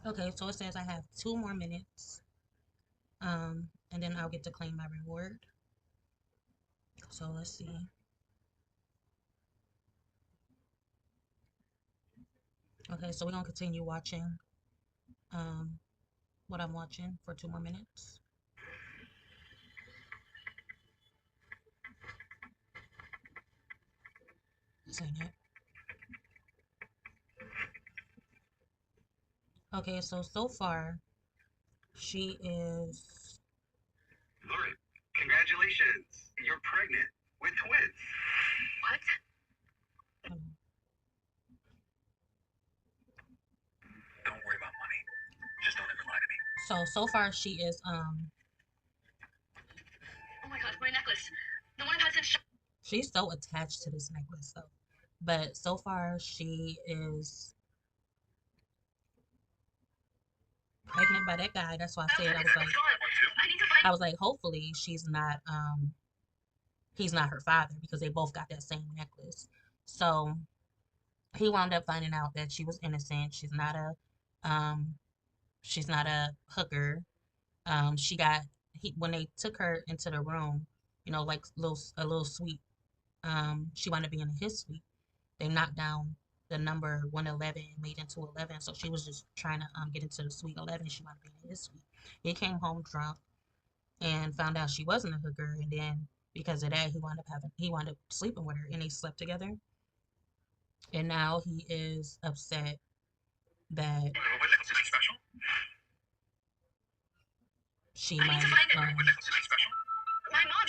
Okay, so it says I have 2 more minutes. And then I'll get to claim my reward. So let's see. Okay, so we're gonna continue watching um what I'm watching for 2 more minutes. This ain't it. Okay, so far she is. Lauren, congratulations. You're pregnant with twins. What? Don't worry about money. Just don't ever lie to me. So far she is Oh my gosh, my necklace. The one I've had since. she's so attached to this necklace though. But so far she is pregnant by that guy. That's why I said I was like, hopefully he's not her father because they both got that same necklace. So he wound up finding out that she was innocent. Um she's not a hooker. She got he when they took her into the room, like a little suite. She wound up being in his suite. They knocked down the number 111 and made into 11. So she was just trying to get into the suite 11. She wound up being in his suite. He came home drunk and found out she wasn't a hooker, and then because of that, he wound up sleeping with her, and they slept together. And now he is upset that Special? she I need might. to find it. Special? My mom.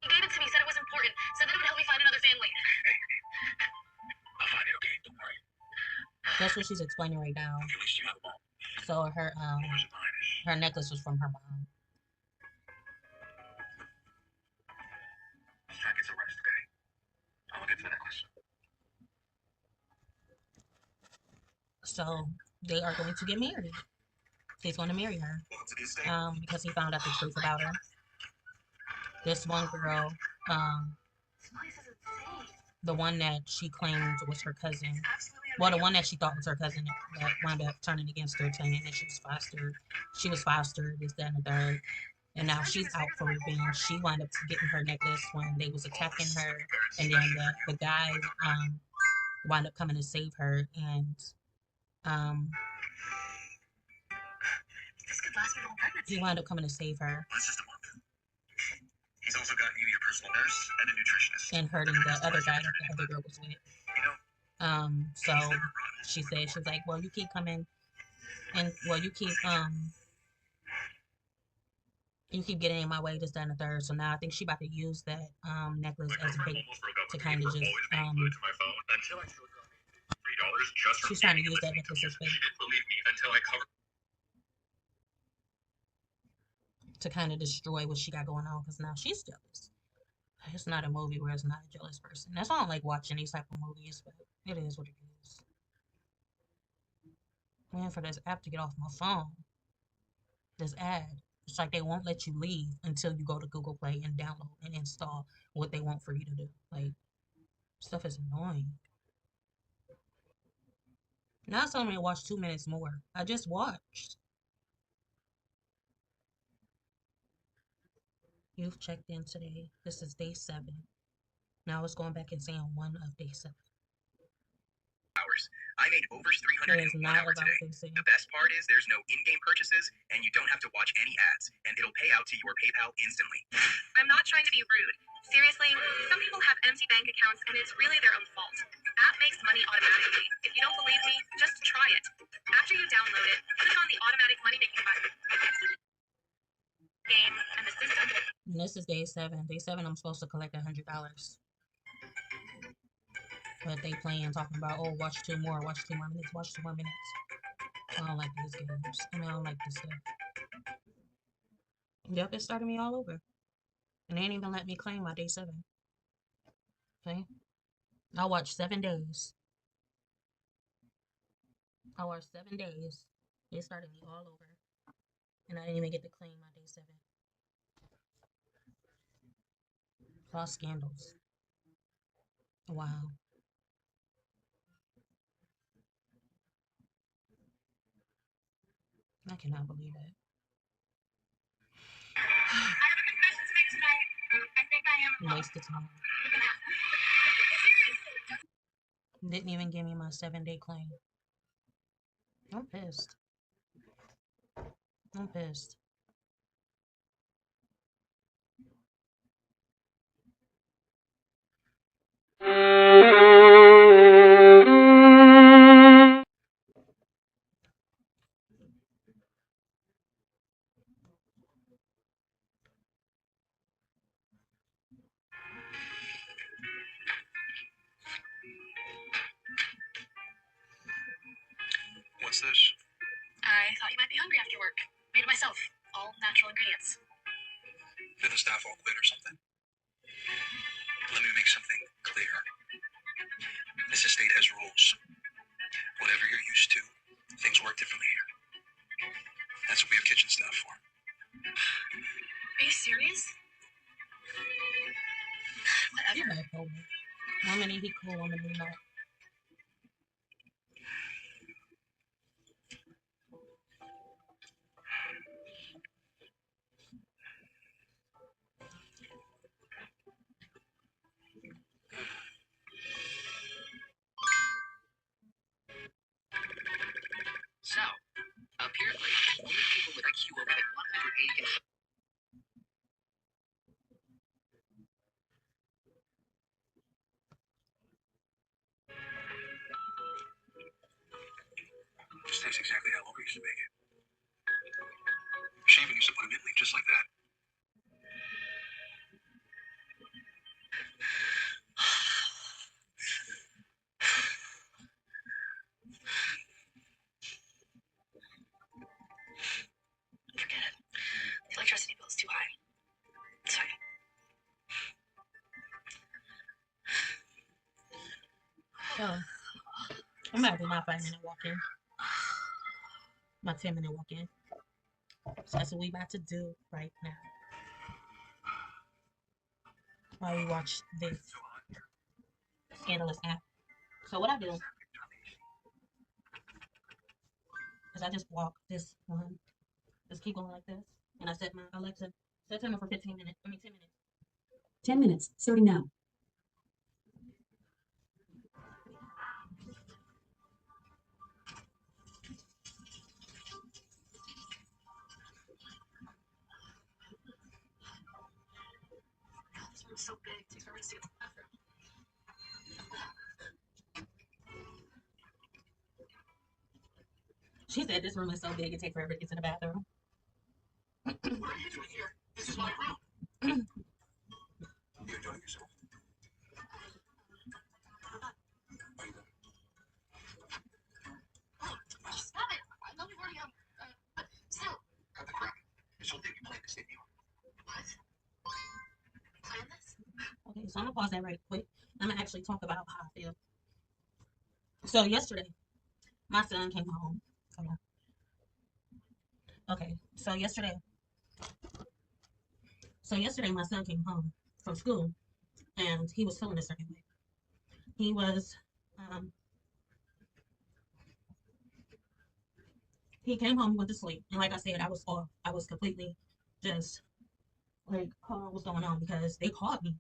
He gave it to me, said it was important, said that it would help me find another family. Hey, I'll find it, okay? Don't worry. That's what she's explaining right now. At least you have them all. So her necklace was from her mom. Let's try and get some rest, okay? I'll look into the necklace. So they are going to get married. He's going to marry her. Because he found out the truth about her. This one girl, the one that she claimed was her cousin. Well, the one that she thought was her cousin that wound up turning against her, saying that she was fostered, this, that, and the third. And now she's out for revenge. She wound up getting her necklace when they was attacking her, and then the guy wound up coming to save her, and he wound up coming to save her. That's just a month. He's also got you your personal nurse and a nutritionist. And hurting the other guy that the other girl was with. So she said, she was like, well, you keep coming, and well, you keep getting in my way, this, that, and the third. So now I think she about to use that necklace as bait to kind of just she's trying to use that necklace as bait to kind of destroy what she got going on, because now she's jealous. It's not a movie where it's not a jealous person. That's why I don't like watching these type of movies, but it is what it is. I'm waiting for this app to get off my phone. This ad. It's like they won't let you leave until you go to Google Play and download and install what they want for you to do. Like, stuff is annoying. Now it's telling me to watch 2 minutes more. I just watched. You've checked in today. This is day 7. Now it's going back and saying 1 of day 7. Hours. I made over 300 in 1 hour today. The best part is there's no in-game purchases, and you don't have to watch any ads, and it'll pay out to your PayPal instantly. I'm not trying to be rude. Seriously, some people have empty bank accounts, and it's really their own fault. App makes money automatically. If you don't believe me, just try it. After you download it, click on the automatic money-making button. Game, and the system. And this is day 7. Day 7, I'm supposed to collect $100. But they playing, talking about, oh, watch 2 more, watch 2 more minutes, watch 2 more minutes. I don't like these games. I mean, I don't like this stuff. Yep, it started me all over. And they didn't even let me claim my day 7. Okay? I watched 7 days. I watched 7 days. It started me all over. And I didn't even get to claim my day 7. It's all scandals. Wow. I cannot believe it. I have a confession to make tonight. I think I am a Waste of time. Didn't even give me my 7-day claim. I'm pissed. I'm pissed. What's this? I thought you might be hungry after work. Made it myself. All natural ingredients. Did the staff all quit or something? Let me make something clear. This estate has rules. Whatever you're used to, things work differently here. That's what we have kitchen staff for. Are you serious? Whatever. One minute he cool, one minute not. So, apparently, only people with IQ over 180 can... This tastes exactly how Laura used to make it. She even used to put a mint leaf just like that. Forget it. The electricity bill is too high. Sorry. So, I'm about to do my 5-minute walk-in. My 10-minute walk-in. So that's what we about to do right now. While we watch this scandalous app. So what I do is I just walk this one. Just keep going like this. And I set my Alexa, set timer for 10 minutes. 10 minutes. 10 minutes, starting now. This room is so big. It takes forever to see the bathroom. She said this room is so big it takes forever to get to the bathroom. What are you doing here? This is my room. You enjoying yourself? Stop it! I know we've already but still. Cut the crap. This whole thing you planned to save you. What? Plan this? Okay, so I'm gonna pause that right quick. I'm gonna actually talk about how I feel. So yesterday, my son came home. Hold on. Okay, so yesterday my son came home from school and he was feeling a certain way. He was he came home, he went to sleep, and like I said, I was off. I was completely just like, oh, what's going on? Because they called me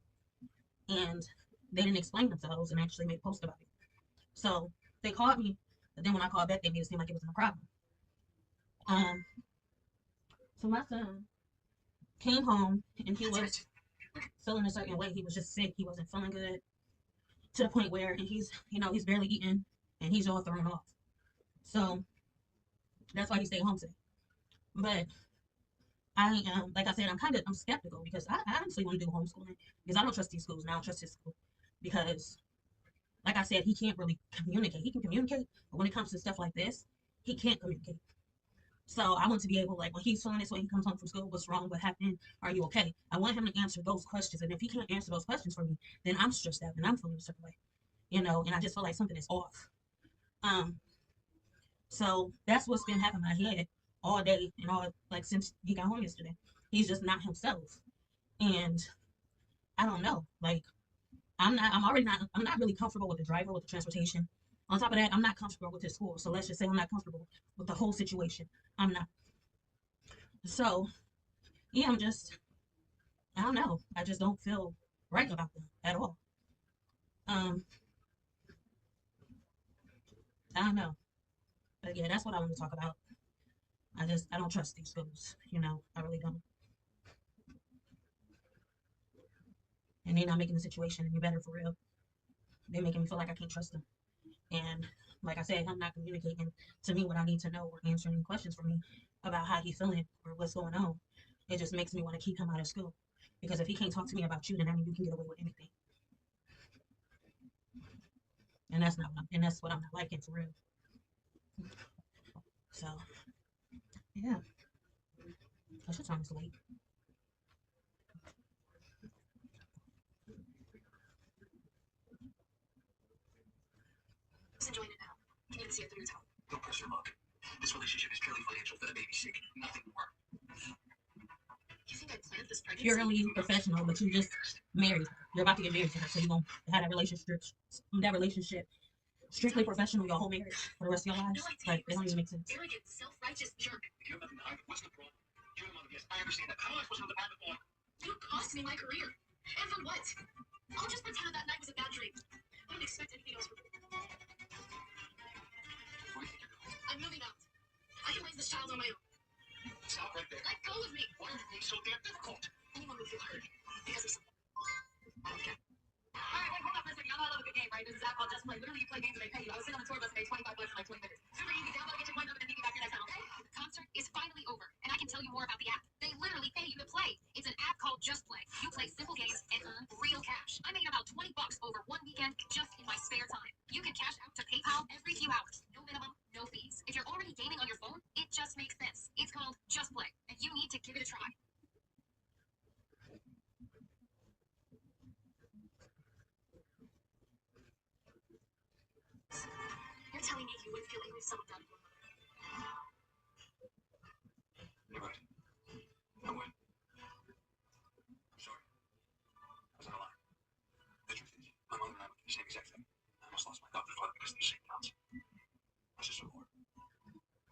and they didn't explain themselves and actually make posts about it. So they called me, but then when I called back, they made it seem like it wasn't a problem. So my son came home and he was feeling a certain way. He was just sick. He wasn't feeling good to the point where, and he's barely eating and he's all thrown off. So that's why he stayed home today. But I am, like I said, I'm skeptical because I honestly want to do homeschooling because I don't trust these schools and I don't trust his school because, like I said, he can't really communicate. He can communicate, but when it comes to stuff like this, he can't communicate. So I want to be able, like, when he's feeling this way, he comes home from school, what's wrong? What happened? Are you okay? I want him to answer those questions. And if he can't answer those questions for me, then I'm stressed out and I'm feeling a certain way, and I just feel like something is off. So that's what's been happening in my head all day and all, like, since he got home yesterday. He's just not himself. And I don't know, like, I'm not really comfortable with the driver, with the transportation. On top of that, I'm not comfortable with his school. So let's just say I'm not comfortable with the whole situation. I'm not. So yeah, I don't know. I just don't feel right about them at all. Um, I don't know. But yeah, that's what I want to talk about. I don't trust these schools. I really don't. And they're not making the situation any better for real. They're making me feel like I can't trust them. And like I said, I'm not communicating to me what I need to know or answering questions for me about how he's feeling or what's going on. It just makes me want to keep him out of school. Because if he can't talk to me about you, then I mean you can get away with anything. And that's what I'm not liking for real. So yeah. I should time is late. Just enjoying it now. Can even see it through your tongue. Don't press your luck. This relationship is purely financial for the baby's sake. Nothing more. You think I planned this pregnancy? You're really professional, but you just married her. You're about to get married to her, so you're gonna have that relationship strictly professional your whole marriage for the rest of your lives. Like, it don't even make sense. Arrogant, self-righteous jerk. You have nothing to hide. What's the problem? You're the mother, yes. I understand that. How am I supposed to know the private one? You cost me my career. And for what? I'll just pretend that night was a bad dream. I didn't expect anything else from you. What do you think you're doing? I'm moving out. I can raise this child on my own. Stop right there. Let go of me. Why are you being so damn difficult? Anyone would feel hurt because of something. Okay. Alright, wait, hold on for a second. Y'all know I love a good game, right? There's this app called Just Play. Literally, you play games and they pay you. I was sitting on the tour bus and paid $25 for like 20 minutes. Super easy. Download it, get your coins up, and then meet me back here next time, okay? The concert is finally over, and I can tell you more about the app. They literally pay you to play. It's an app called Just Play. You play simple games and earn real cash. I made about $20 over one weekend just in my spare time. You can cash out to PayPal every few hours. No minimum, no fees. If you're already gaming on your phone, it just makes sense. It's called Just Play, and you need to give it a try. You're telling me you wouldn't feel angry if someone died of your mother? You're right. I would. I'm sorry. I was out of line. The truth is, my mother and I went through the same exact thing. I almost lost my adopted father because of the same counts. My sister Laura.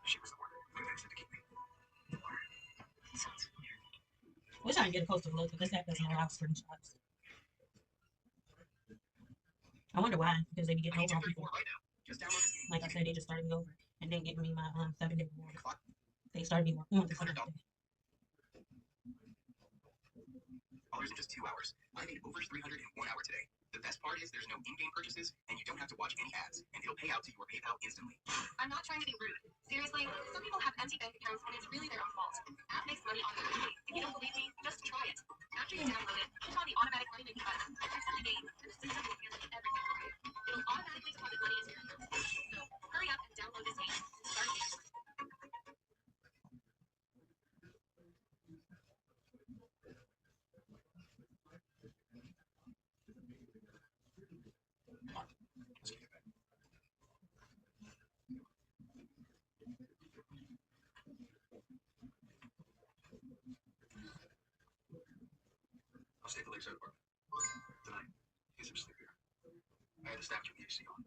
She was the one who convinced them to keep me. It sounds weird. Wish I could get a closer look, but this app doesn't allow screenshots. I wonder why, because they be getting over on people. Like I said, they just started me over and then giving me my 7-day reward. They started me on the 7th day. $100 in just 2 hours. I made over $300 in 1 hour today. The best part is there's no in-game purchases, and you don't have to watch any ads, and it'll pay out to your PayPal instantly. I'm not trying to be rude. Seriously, some people have empty bank accounts, and it's really their own fault. App makes money on their money. If you don't believe me, just try it. After you download it, push on the automatic money making button, enter the name, and the system will handle everything for you. It'll automatically deposit money into your account. So hurry up and download this game and start making money. Let's get it back. I'll stay at the Lakeside Apartment. Tonight, get some sleep here. I had the staff turn the AC on.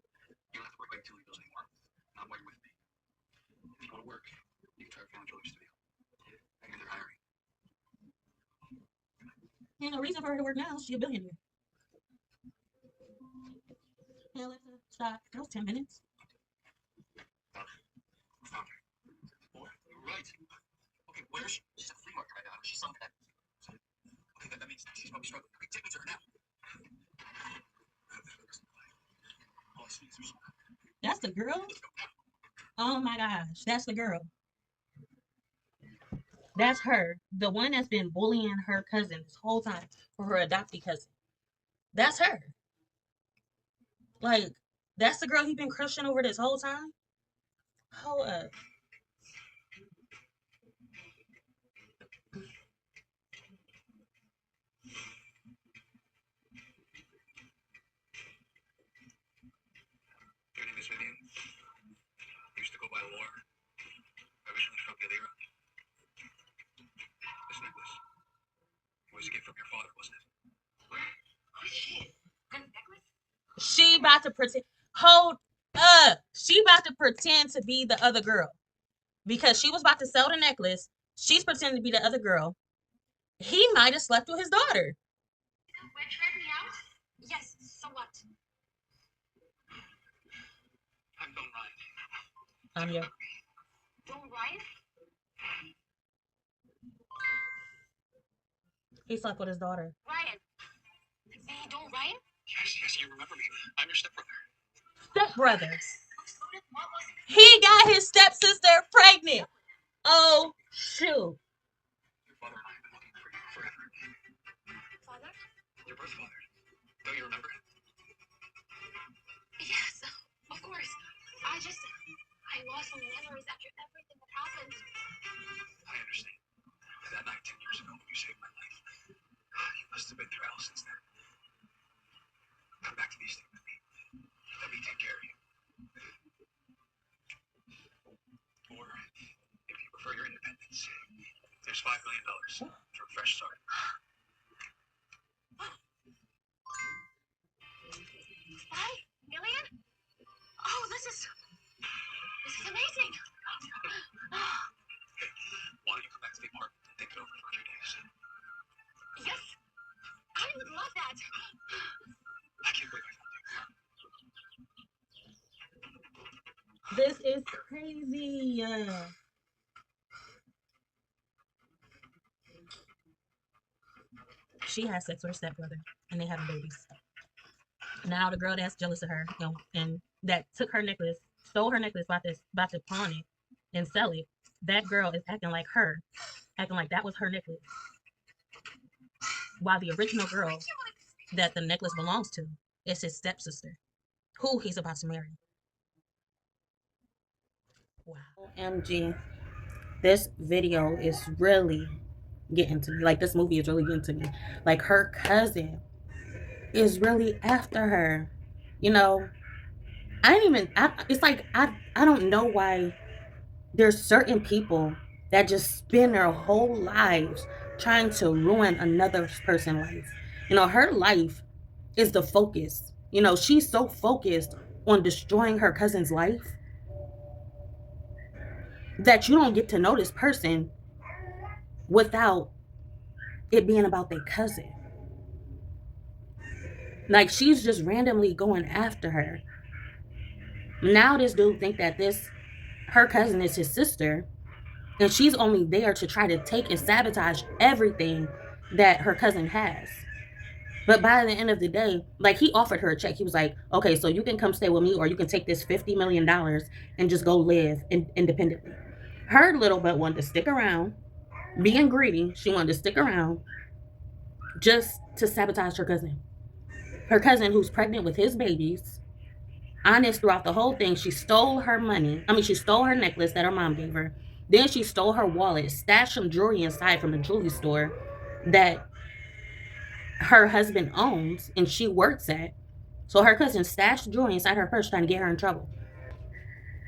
You don't have to worry about utilities anymore. Not while you're with me. If you want to work, you can try our family jewelry studio. I hear they're hiring. Ain't no reason for her to work now. She's a billionaire. Yeah, let's stop. That was 10 minutes. Found her. Boy, you're right. Okay, where is she? She's at the flea market right now. She's something that. Okay, that means she's probably struggling. Okay, take me to her now. That's the girl? Oh my gosh, that's the girl. That's her. The one that's been bullying her cousin this whole time for her adopted cousin. That's her. Like, that's the girl he's been crushing over this whole time? Hold up. Your name is Vivian. You used to go by Laura. Originally from Galera. This necklace was a gift from your father, wasn't it? Oh shit! A necklace? She about to pretend. Hold up. about to pretend to be the other girl because she was about to sell the necklace. She's pretending to be the other girl. He might have slept with his daughter. Which read me out? Yes, so what? I'm Don Ryan. I'm your. Don Ryan? He slept with his daughter. Ryan. The Don Ryan? Yes, you remember me. I'm your stepbrother. Stepbrothers. He got his stepsister pregnant. Oh, shoot. Your father and I have been looking for you forever. Father? Your birth father. Don't you remember him? Yes, of course. I lost my memories after everything that happened. I understand. That night 10 years ago when you saved my life. You must have been through hell since then. Come back to these things with me. Let me take care of you. Or, if you prefer your independence, there's $5 million for a fresh start. $5 million? Oh, this is amazing. Why don't you come back to the apartment and think it over for 2 days? Yes, I would love that. I can't believe I found you. This is crazy. She has sex with her stepbrother, and they having babies. Now the girl that's jealous of her, and that took her necklace, stole her necklace, about to pawn it and sell it. That girl is acting like her, acting like that was her necklace, while the original girl that the necklace belongs to is his stepsister, who he's about to marry. Wow. OMG. This video is really getting to me. Like, this movie is really getting to me. Like, her cousin is really after her. You know, it's like, I don't know why there's certain people that just spend their whole lives trying to ruin another person's life. You know, her life is the focus. You know, she's so focused on destroying her cousin's life that you don't get to know this person without it being about their cousin. Like, she's just randomly going after her. Now this dude think that her cousin is his sister, and she's only there to try to take and sabotage everything that her cousin has. But by the end of the day, like, he offered her a check. He was like, okay, so you can come stay with me, or you can take this $50 million and just go live independently. Her little butt wanted to stick around, being greedy. She wanted to stick around just to sabotage her cousin. Her cousin, who's pregnant with his babies. Honest throughout the whole thing, she stole her money. She stole her necklace that her mom gave her. Then she stole her wallet, stashed some jewelry inside from the jewelry store that her husband owns and she works at. So her cousin stashed jewelry inside her purse, trying to get her in trouble.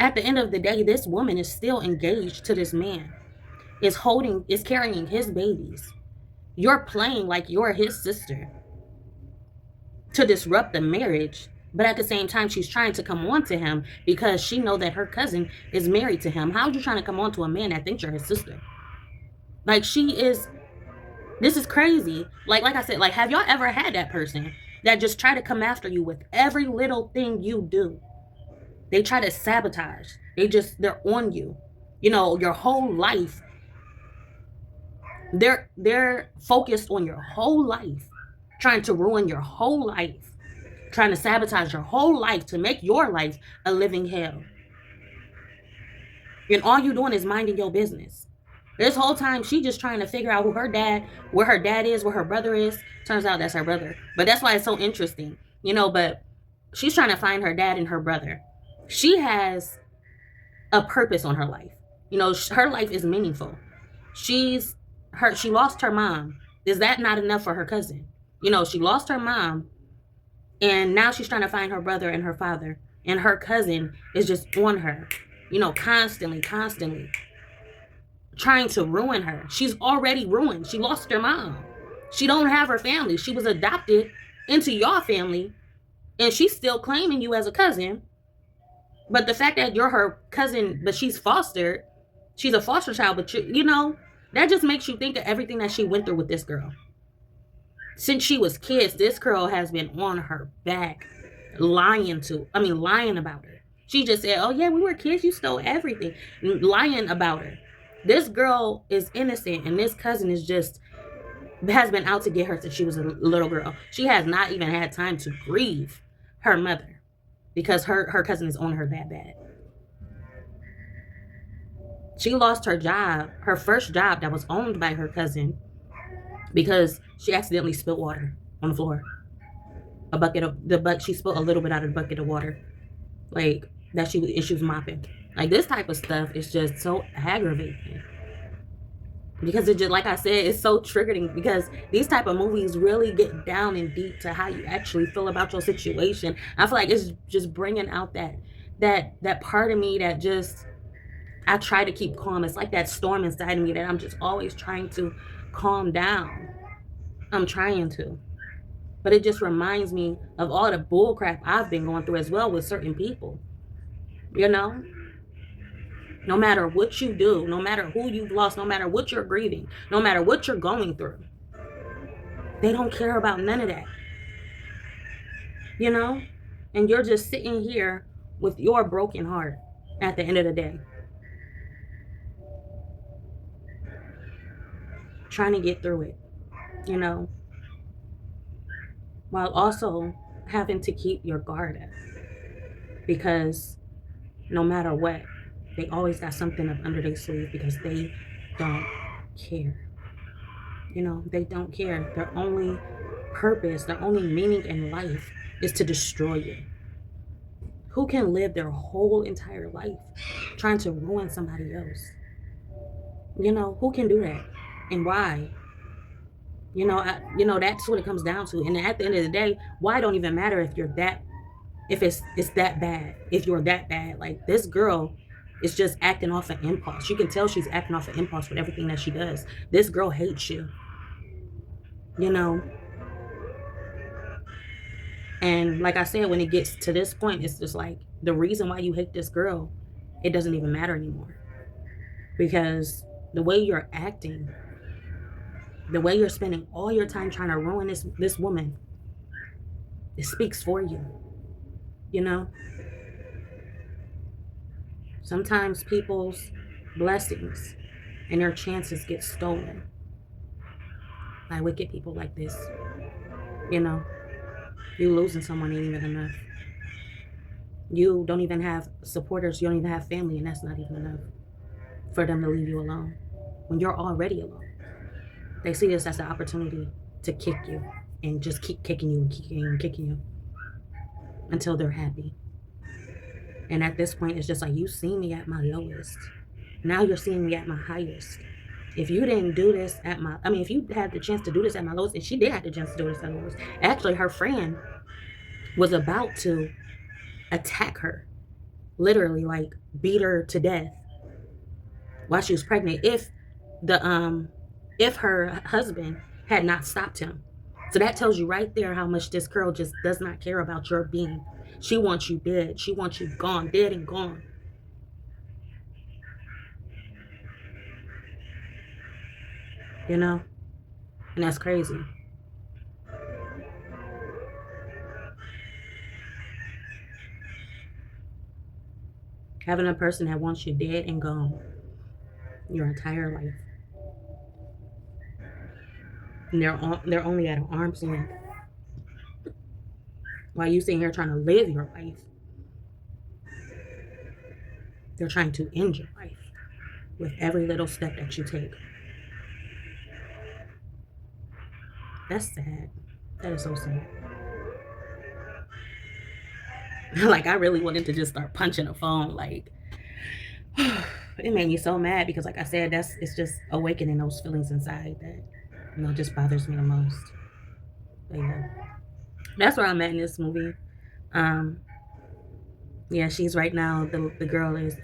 At the end of the day, this woman is still engaged to this man, is carrying his babies. You're playing like you're his sister to disrupt the marriage, but at the same time, she's trying to come on to him because she know that her cousin is married to him. How are you trying to come on to a man that thinks you're his sister? Like, this is crazy. Like I said, like, have y'all ever had that person that just try to come after you with every little thing you do? They try to sabotage. They're on you. You know, your whole life. They're focused on your whole life, trying to ruin your whole life, trying to sabotage your whole life to make your life a living hell. And all you doing is minding your business. This whole time, she just trying to figure out where her dad is, where her brother is. Turns out that's her brother. But that's why it's so interesting, you know, but she's trying to find her dad and her brother. She has a purpose on her life. You know, her life is meaningful. She lost her mom. Is that not enough for her cousin? You know, she lost her mom, and now she's trying to find her brother and her father. And her cousin is just on her, you know, constantly trying to ruin her. She's already ruined. She lost her mom. She don't have her family. She was adopted into your family, and she's still claiming you as a cousin. But the fact that you're her cousin, but she's a foster child, but you know, that just makes you think of everything that she went through with this girl. Since she was kids, this girl has been on her back, lying about her. She just said, oh yeah, we were kids, you stole everything. Lying about her. This girl is innocent, and this cousin has been out to get her since she was a little girl. She has not even had time to grieve her mother because her cousin is on her that bad. She lost her job, her first job that was owned by her cousin, because she accidentally spilled water on the floor. She spilled a little bit out of the bucket of water, like that she was mopping. Like, this type of stuff is just so aggravating, because it just, like I said, it's so triggering, because these type of movies really get down and deep to how you actually feel about your situation. I feel like it's just bringing out that part of me that just, I try to keep calm. It's like that storm inside of me that I'm just always trying to calm down. I'm trying to. But it just reminds me of all the bull crap I've been going through as well with certain people. You know? No matter what you do, no matter who you've lost, no matter what you're grieving, no matter what you're going through, they don't care about none of that. You know? And you're just sitting here with your broken heart at the end of the day, trying to get through it, you know, while also having to keep your guard up, because no matter what, they always got something up under their sleeve, because they don't care. You know, they don't care. Their only purpose, their only meaning in life is to destroy you. Who can live their whole entire life trying to ruin somebody else? You know, who can do that? And why? You know, that's what it comes down to. And at the end of the day, why don't even matter if you're that, if it's that bad, if you're that bad. Like, this girl is just acting off an impulse. You can tell she's acting off an impulse with everything that she does. This girl hates you. You know? And like I said, when it gets to this point, it's just like, the reason why you hate this girl, it doesn't even matter anymore. Because the way you're acting, the way you're spending all your time trying to ruin this woman, it speaks for you. You know? Sometimes people's blessings and their chances get stolen by wicked people like this. You know? You losing someone ain't even enough. You don't even have supporters. You don't even have family, and that's not even enough for them to leave you alone when you're already alone. They see this as an opportunity to kick you and just keep kicking you and kicking you and kicking you until they're happy. And at this point, it's just like, you see me at my lowest. Now you're seeing me at my highest. If you didn't do this if you had the chance to do this at my lowest, and she did have the chance to do this at my lowest. Actually, her friend was about to attack her. Literally, like, beat her to death while she was pregnant if her husband had not stopped him. So that tells you right there how much this girl just does not care about your being. She wants you dead. She wants you gone, dead and gone. You know? And that's crazy. Having a person that wants you dead and gone your entire life. And they're only at an arm's length. While you sitting here trying to live your life, they're trying to end your life with every little step that you take. That's sad. That is so sad. Like, I really wanted to just start punching the phone. Like, it made me so mad because, like I said, it's just awakening those feelings inside that, you know, just bothers me the most. But yeah, that's where I'm at in this movie. Yeah, she's right now, the girl is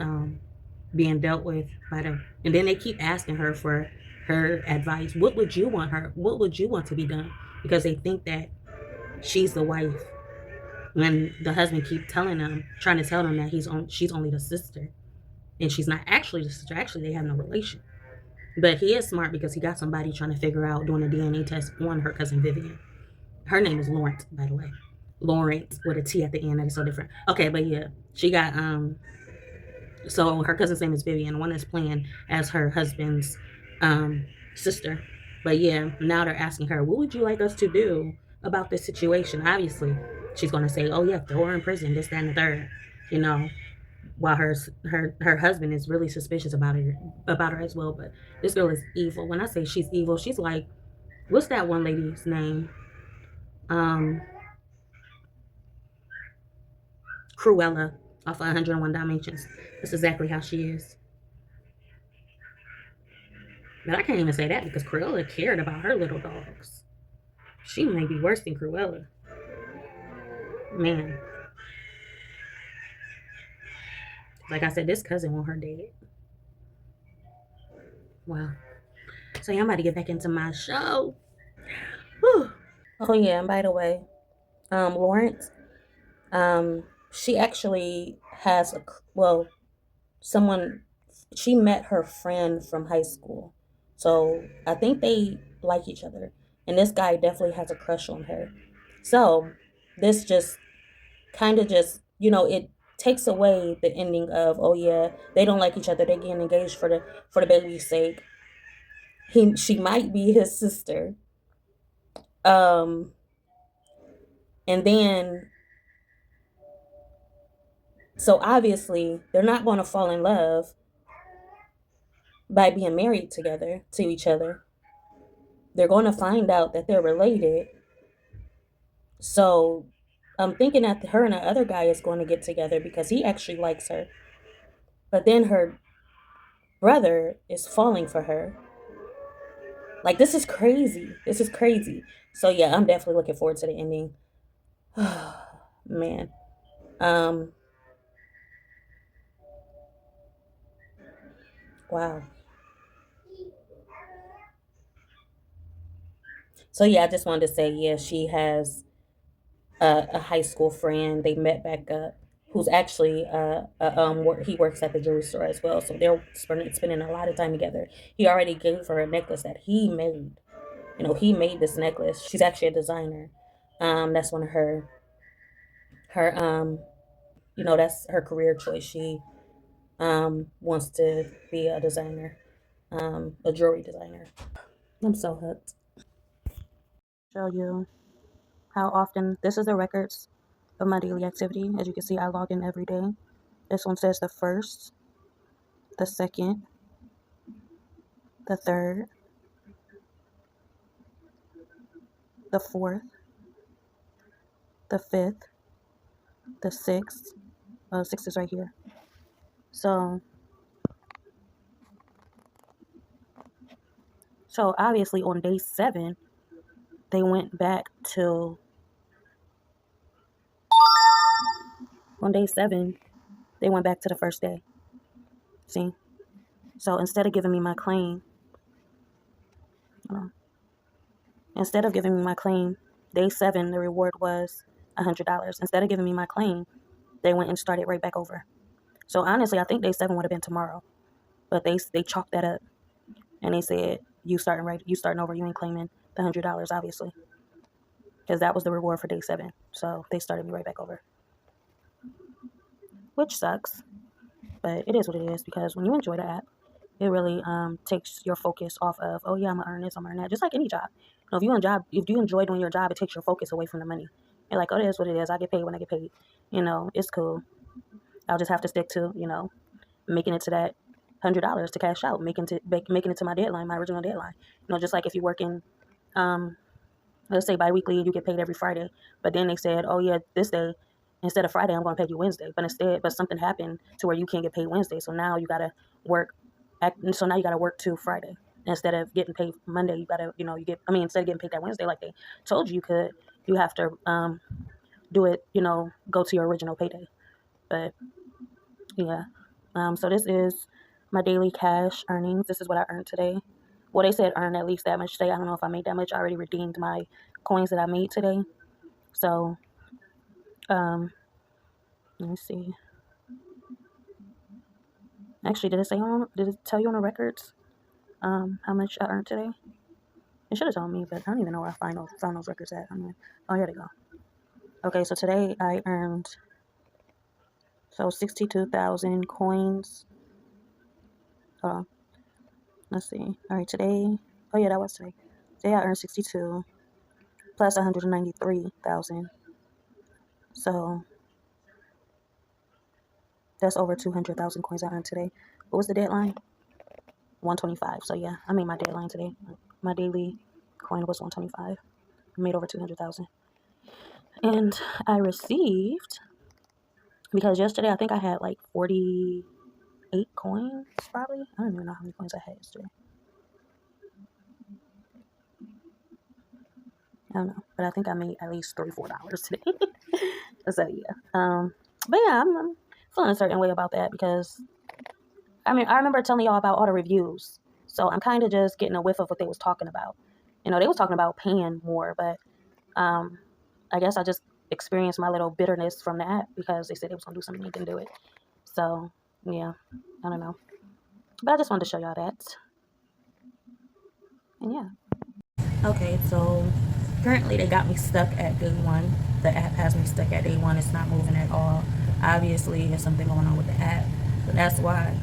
being dealt with by them, and then they keep asking her for her advice. What would you want to be done? Because they think that she's the wife. when the husband keep telling them, trying to tell them that she's only the sister, and she's not actually the sister. Actually, they have no relation. But he is smart because he got somebody trying to figure out doing a DNA test on her cousin Vivian. Her name is Lawrence, by the way. Lawrence with a T at the end. That is so different. Okay, but yeah, she got so her cousin's name is Vivian, one that's playing as her husband's sister. But yeah, now they're asking her, what would you like us to do about this situation? Obviously, she's gonna say, oh yeah, throw her in prison, this, that, and the third. You know, while her husband is really suspicious about her as well. But this girl is evil. When I say she's evil, she's like, what's that one lady's name? Cruella off of 101 Dalmatians. That's exactly how she is. But I can't even say that because Cruella cared about her little dogs. She may be worse than Cruella. Man. Like I said, this cousin want her dead. Wow. So yeah, I'm about to get back into my show. Whew. Oh yeah, and by the way, Lawrence, she actually has someone, she met her friend from high school. So I think they like each other. And this guy definitely has a crush on her. So this just kind of just, it takes away the ending of, oh yeah, they don't like each other, they're getting engaged for the baby's sake. She might be his sister. And then, so obviously they're not going to fall in love by being married together to each other. They're going to find out that they're related. So I'm thinking that her and the other guy is going to get together because he actually likes her. But then her brother is falling for her. Like, this is crazy. This is crazy. So yeah, I'm definitely looking forward to the ending. Man. Wow. So yeah, I just wanted to say, yeah, she has a high school friend. They met back up, who's actually he works at the jewelry store as well. So they're spending a lot of time together. He already gave her a necklace that he made. He made this necklace. She's actually a designer. That's one of her that's her career choice. She wants to be a designer, a jewelry designer. I'm so hooked. Show you how often this is the records of my daily activity. As you can see, I log in every day. This one says the 1st, the 2nd, the 3rd, the 4th, the 5th, the 6th. 6 is right here. So obviously on day 7, they went back to, the first day. See? So instead of giving me my claim, day 7, the reward was $100. Instead of giving me my claim, they went and started right back over. So honestly, I think day 7 would have been tomorrow, but they chalked that up, and they said, you starting over, you ain't claiming the $100, obviously, because that was the reward for day 7. So they started me right back over, which sucks, but it is what it is, because when you enjoy the app, it really takes your focus off of, oh yeah, I'm gonna earn this, I'm gonna earn that. Just like any job. If you enjoy doing your job, it takes your focus away from the money. You're like, oh, it is what it is. I get paid when I get paid. It's cool. I'll just have to stick to, making it to that $100 to cash out, making it to my deadline, my original deadline. Just like if you work in, let's say bi-weekly, you get paid every Friday. But then they said, oh yeah, this day, instead of Friday, I'm going to pay you Wednesday. But something happened to where you can't get paid Wednesday. So now you got to work. So now you got to work to Friday. Instead of getting paid Monday, you got to, instead of getting paid that Wednesday like they told you could, you have to do it, go to your original payday. But yeah. So this is my daily cash earnings. This is what I earned today. Well, they said earn at least that much today. I don't know if I made that much. I already redeemed my coins that I made today. So Let me see. Actually, did it tell you on the records how much I earned today? It should have told me, but I don't even know where I found those records at. Oh, here they go. Okay, so today I earned 62,000 coins. Let's see. All right, today. Oh yeah, that was today. Today I earned 62 plus 193,000. So that's over 200,000 coins I earned today. What was the deadline? 125. So yeah, I made my deadline today. My daily coin was 125. I made over 200,000. And I received, because yesterday I think I had like 48 coins probably. I don't even know how many coins I had yesterday. I don't know, but I think I made at least $3-4 today. So yeah, but yeah, I'm feeling a certain way about that because I remember telling y'all about all the reviews, so I'm kind of just getting a whiff of what they was talking about. They was talking about paying more, but I guess I just experienced my little bitterness from the app because they said they was gonna do something, they didn't do it. So yeah, I don't know, but I just wanted to show y'all that, and yeah. Okay, so currently they got me stuck at day 1. The app has me stuck at day 1. It's not moving at all. Obviously, there's something going on with the app. But that's why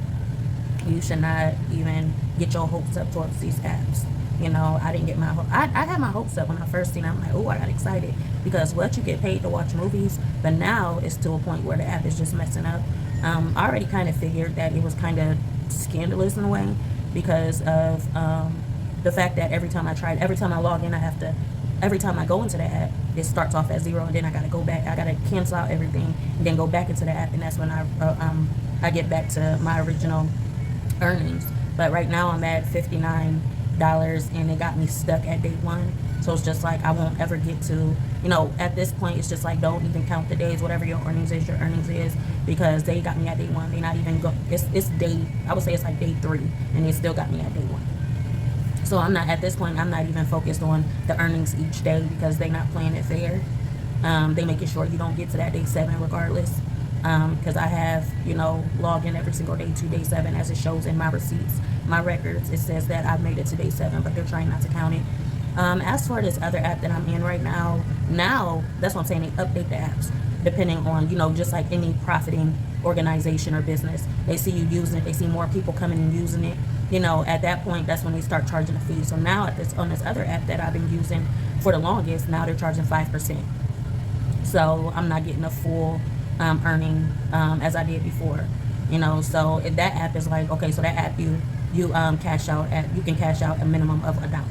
you should not even get your hopes up towards these apps. I didn't get my I had my hopes up when I first seen it. I'm like, oh, I got excited because you get paid to watch movies, but now it's to a point where the app is just messing up. I already kind of figured that it was kind of scandalous in a way because of the fact that every time I log in, every time I go into the app, it starts off at 0, and then I gotta go back. I gotta cancel out everything and then go back into the app, and that's when I get back to my original earnings. But right now I'm at $59, and it got me stuck at day 1. So it's just like I won't ever get to, at this point it's just like don't even count the days. Whatever your earnings is, because they got me at day 1. They not even it's day, I would say it's like day 3, and they still got me at day 1. So I'm not, at this point, I'm not even focused on the earnings each day because they're not playing it fair. They making sure you don't get to that day 7 regardless. Because I have, logged in every single day to day 7 as it shows in my receipts, my records. It says that I've made it to day 7, but they're trying not to count it. As for this other app that I'm in right now, that's what I'm saying, they update the apps depending on, just like any profiting organization or business. They see you using it, they see more people coming and using it. At that point, that's when they start charging a fee. So now on this other app that I've been using for the longest, now they're charging 5%. So I'm not getting a full earning as I did before. So if that app is like, okay, so that app you can cash out a minimum of $1.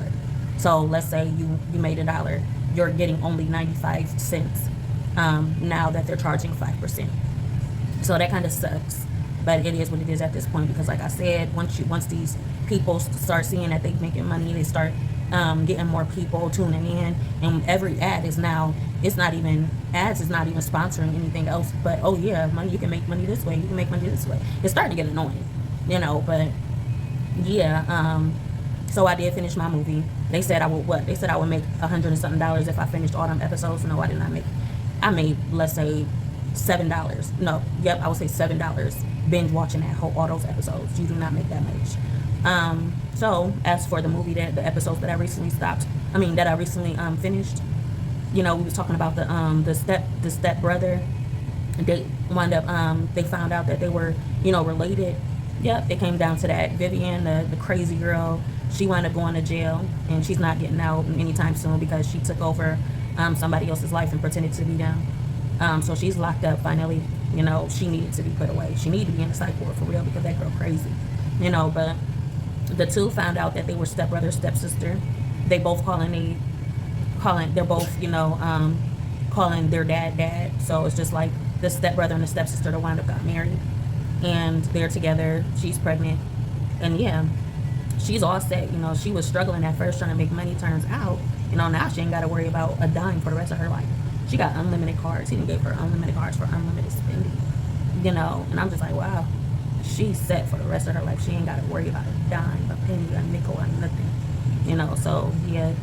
So let's say you made $1, you're getting only 95 cents now that they're charging 5%. So that kind of sucks. But it is what it is at this point because, like I said, once these people start seeing that they're making money, they start getting more people tuning in, and every ad is now, it's not even sponsoring anything else. But oh yeah, money, you can make money this way. You can make money this way. It's starting to get annoying, But yeah, so I did finish my movie. They said I would make $100 and something if I finished all them episodes. No, I did not make. I made, let's say, $7. No, yep, I would say $7 binge watching all those episodes. You do not make that much. So as for the movie, the episodes that I recently finished, we was talking about the step brother. They wound up they found out that they were related. Yep, it came down to that. Vivian, the crazy girl, she wound up going to jail, and she's not getting out anytime soon because she took over somebody else's life and pretended to be them. So she's locked up finally. She needed to be put away. She needed to be in the psych ward for real because that girl crazy. But the two found out that they were stepbrother, stepsister. They both calling their dad. So it's just like the stepbrother and the stepsister that wound up got married, and they're together. She's pregnant, and yeah, she's all set. She was struggling at first trying to make money. Turns out, now she ain't got to worry about a dime for the rest of her life. She got unlimited cards. He gave her unlimited cards for unlimited spending. And I'm just like, wow, she's set for the rest of her life. She ain't got to worry about a dime, a penny, a nickel, or nothing. So yeah,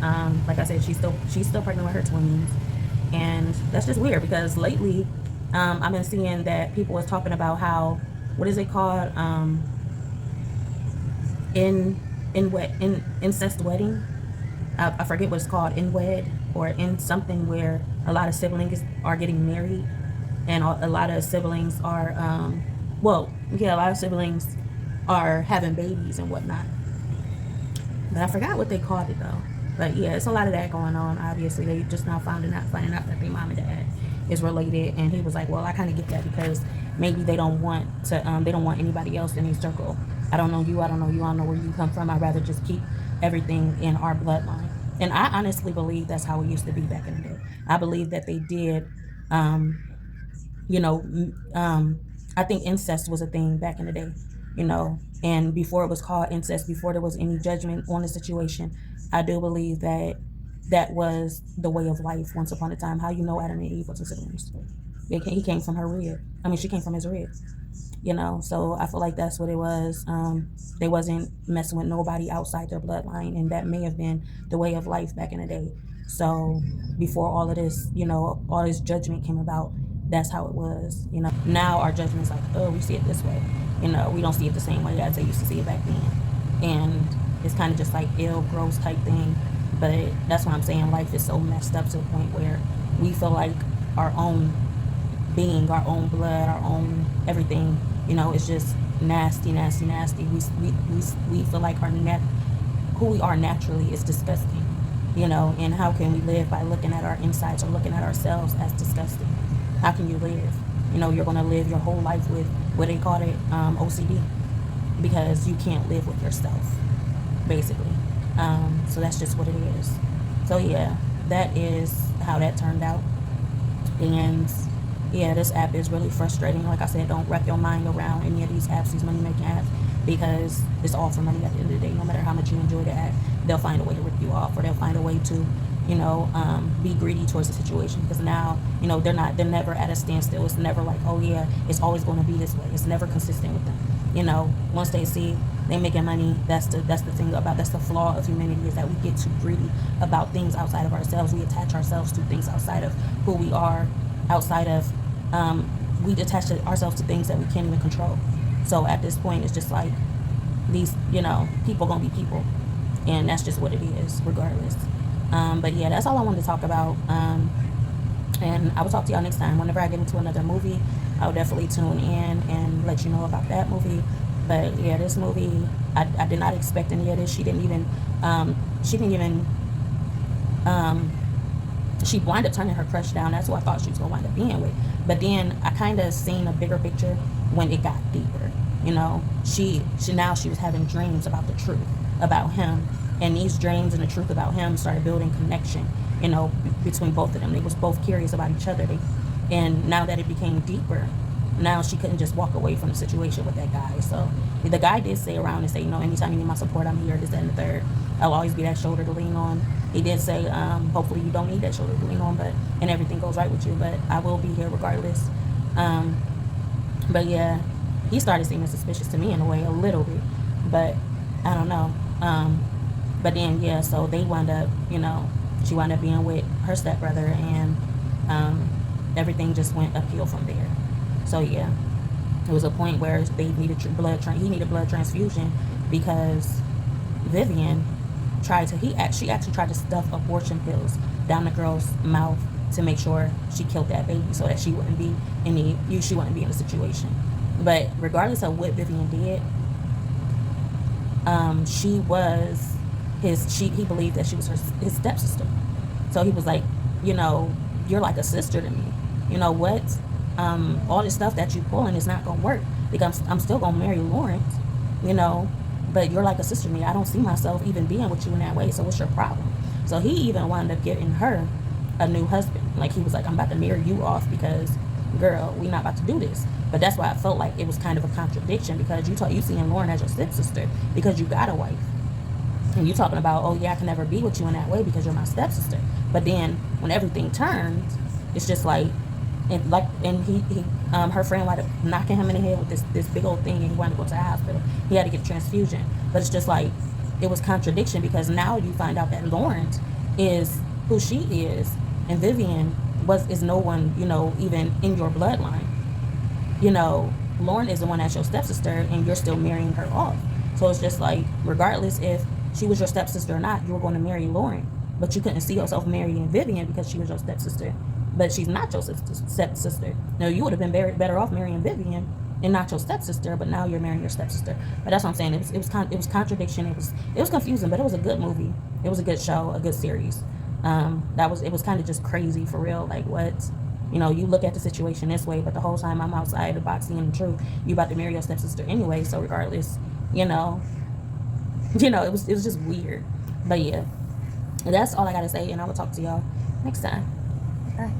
like I said, she's still pregnant with her twins. And that's just weird because lately I've been seeing that people was talking about how, what is it called, incest wedding. I forget what it's called, in wed or in something, where a lot of siblings are getting married and a lot of siblings are a lot of siblings are having babies and whatnot. But I forgot what they called it though. But yeah, it's a lot of that going on. Obviously, they just now finding out that their mom and dad is related, and he was like, "Well, I kind of get that because maybe they don't want anybody else in their circle. I don't know you. I don't know where you come from. I'd rather just keep everything in our bloodline." And I honestly believe that's how it used to be back in the day. I believe that they did. You know, I think incest was a thing back in the day, and before it was called incest, before there was any judgment on the situation, I do believe that that was the way of life once upon a time. How Adam and Eve was siblings? He came from her rib. She came from his rib. So I feel like that's what it was. They wasn't messing with nobody outside their bloodline, and that may have been the way of life back in the day. So before all of this, all this judgment came about, that's how it was. Now our judgment is like, oh, we see it this way. We don't see it the same way as they used to see it back then, and it's kind of just like ill, gross type thing. But that's what I'm saying. Life is so messed up to the point where we feel like our own being, our own blood, our own everything, it's just nasty, nasty, nasty. We feel like who we are naturally is disgusting, and how can we live by looking at our insides or looking at ourselves as disgusting? How can you live? You're going to live your whole life with what they call it, OCD, because you can't live with yourself, basically. So that's just what it is. So yeah, that is how that turned out. And yeah, this app is really frustrating. Like I said, don't wrap your mind around any of these apps, these money making apps, because it's all for money at the end of the day. No matter how much you enjoy the app, they'll find a way to rip you off, or they'll find a way to be greedy towards the situation, because now they're never at a standstill. It's never like, oh yeah, it's always going to be this way. It's never consistent with them. Once they see they making money, that's the thing about, that's the flaw of humanity, is that we get too greedy about things outside of ourselves. We attach ourselves to things outside of who we are, outside of we attach ourselves to things that we can't even control. So at this point, it's just like these people gonna be people, and that's just what it is regardless. But yeah, that's all I wanted to talk about. And I will talk to y'all next time. Whenever I get into another movie, I'll definitely tune in and let you know about that movie. But yeah, this movie, I did not expect any of this. She wound up turning her crush down. That's who I thought she was gonna wind up being with. But then I kind of seen a bigger picture when it got deeper. She was having dreams about the truth about him, and these dreams and the truth about him started building connection, between both of them. They was both curious about each other. And now that it became deeper, now she couldn't just walk away from the situation with that guy. So the guy did say around and say, anytime you need my support, I'm here, this, that, and the third. I'll always be that shoulder to lean on. He did say, hopefully you don't need that shoulder to lean on, and everything goes right with you, but I will be here regardless. But yeah, he started seeming suspicious to me in a way, a little bit, but I don't know. But then, yeah, so they wound up, she wound up being with her stepbrother, and everything just went uphill from there. So yeah, it was a point where they needed he needed blood transfusion, because Vivian she actually tried to stuff abortion pills down the girl's mouth to make sure she killed that baby, so that she wouldn't be in the situation. But regardless of what Vivian did, he believed that she was his stepsister. So he was like, you're like a sister to me. You know what? All this stuff that you pulling is not gonna work, because I'm still gonna marry Lawrence, but you're like a sister to me. I don't see myself even being with you in that way. So what's your problem? So he even wound up getting her a new husband. Like, he was like, I'm about to marry you off because, girl, we not about to do this. But that's why I felt like it was kind of a contradiction, because you seeing Lauren as your stepsister because you got a wife. And you talking about, oh yeah, I can never be with you in that way because you're my stepsister. But then when everything turns, it's just like, her friend wound up knocking him in the head with this big old thing, and he wanted to go to the hospital. He had to get a transfusion. But it's just like, it was contradiction, because now you find out that Lawrence is who she is, and Vivian is no one, you know, even in your bloodline. You know, Lauren is the one that's your stepsister, and you're still marrying her off. So it's just like, regardless if she was your stepsister or not, you were going to marry Lauren, but you couldn't see yourself marrying Vivian because she was your stepsister. But she's not your stepsister. No, you would have been better off marrying Vivian and not your stepsister, but now you're marrying your stepsister. But that's what I'm saying. It was contradiction. It was confusing, but it was a good movie. It was a good show, a good series. It was kind of just crazy for real. Like, what? You know, you look at the situation this way, but the whole time I'm outside the box seeing the truth. You about to marry your stepsister anyway, so regardless, you know, it was just weird. But yeah, that's all I gotta say, and I will talk to y'all next time. Bye.